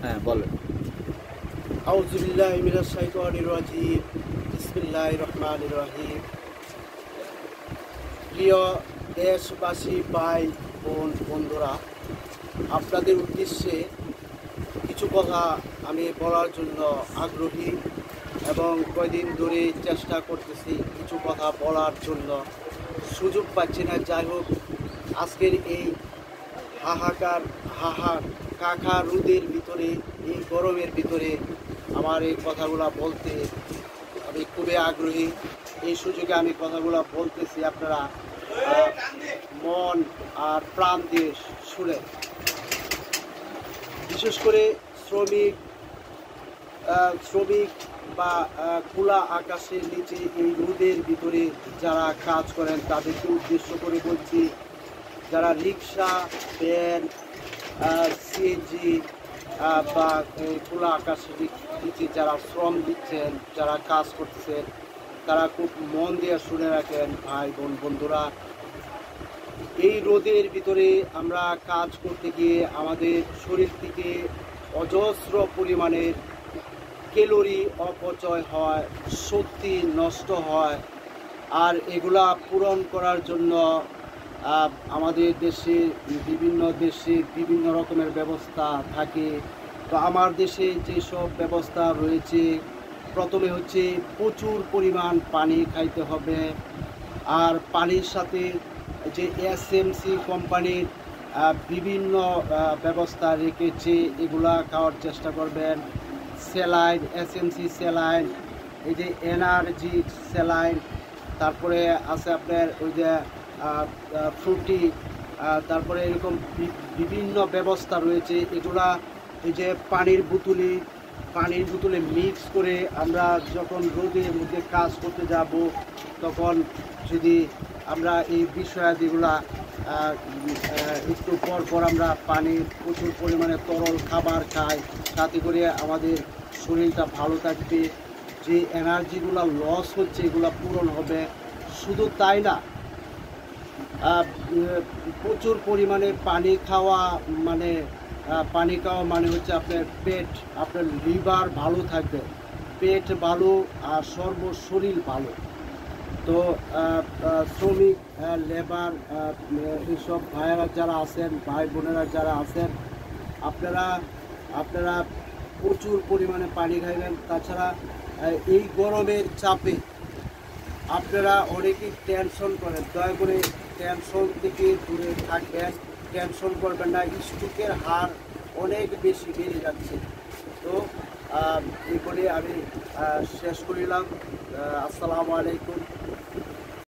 হ্যাঁ, বলেন। আউযু বিল্লাহি মিনাশ শাইতানির রাজিম। বিসমিল্লাহির রহমানির রহিম। প্রিয় দেশবাসী, ভাই বোন, বন্ধুরা, আপনাদের উদ্দেশ্যে কিছু কথা আমি বলার জন্য আগ্রহী এবং কয়দিন ধরে চেষ্টা করতেছি কিছু কথা বলার জন্য, সুযোগ পাচ্ছি না। যাই হোক, আজকের এই হাহাকার কাকা রোদের ভিতরে, এই গরমের ভিতরে আমার এই কথাগুলো বলতে আমি খুবই আগ্রহী। এই সুযোগে আমি কথাগুলো বলতেছি, আপনারা মন আর প্রাণ দিয়ে শুনে। বিশেষ করে শ্রমিক বা খোলা আকাশের নিচে এই রোদের ভিতরে যারা কাজ করেন তাদেরকে উদ্দেশ্য করে বলছি। যারা রিক্সা, ভ্যান, সিএনজি বা খোলা আকাশের নিচে যারা শ্রম দিচ্ছেন, যারা কাজ করতেছেন, তারা খুব মন দিয়ে শুনে রাখেন ভাই বোন, বন্ধুরা। এই রোদের ভিতরে আমরা কাজ করতে গিয়ে আমাদের শরীর থেকে অজস্র পরিমাণের ক্যালোরি অপচয় হয়, শক্তি নষ্ট হয়। আর এগুলা পূরণ করার জন্য আমাদের দেশে বিভিন্ন রকমের ব্যবস্থা থাকে। তো আমার দেশে যেসব ব্যবস্থা রয়েছে, প্রথমে হচ্ছে প্রচুর পরিমাণ পানি খাইতে হবে। আর পানির সাথে যে এসএমসি কোম্পানির বিভিন্ন ব্যবস্থা রেখেছে, এগুলা খাওয়ার চেষ্টা করবেন। স্যালাইন, এসএমসি স্যালাইন, এই যে এনার্জি স্যালাইন, তারপরে আছে আপনার ওই যে ফ্রুটি, তারপরে এরকম বিভিন্ন ব্যবস্থা রয়েছে। এগুলা এই যে পানির বোতলে মিক্স করে আমরা যখন রোদের মধ্যে কাজ করতে যাব, তখন যদি আমরা এই বিষয়াদিগুলা একটু পর আমরা প্রচুর পরিমাণে তরল খাবার খাই, তাতে করে আমাদের শরীরটা ভালো থাকবে। যে এনার্জিগুলো লস হচ্ছে এগুলো পূরণ হবে। শুধু তাই না, প্রচুর পরিমাণে পানি খাওয়া মানে হচ্ছে আপনার লিভার ভালো থাকবে, পেট ভালো আর শরীর ভালো। তো শ্রমিক, লেবার, এইসব ভাইয়েরা যারা আছেন, ভাই বোনেরা যারা আছেন, আপনারা প্রচুর পরিমাণে পানি খাইবেন। তাছাড়া এই গরমের চাপে আপনারা অনেকেই টেনশন করেন, দয়া করে টেনশন থেকে দূরে থাকবেন। টেনশন করবেন না, স্ট্রোকের হার অনেক বেশি বেড়ে যাচ্ছে। তো এই বলে আমি শেষ করিলাম। আসসালামু আলাইকুম।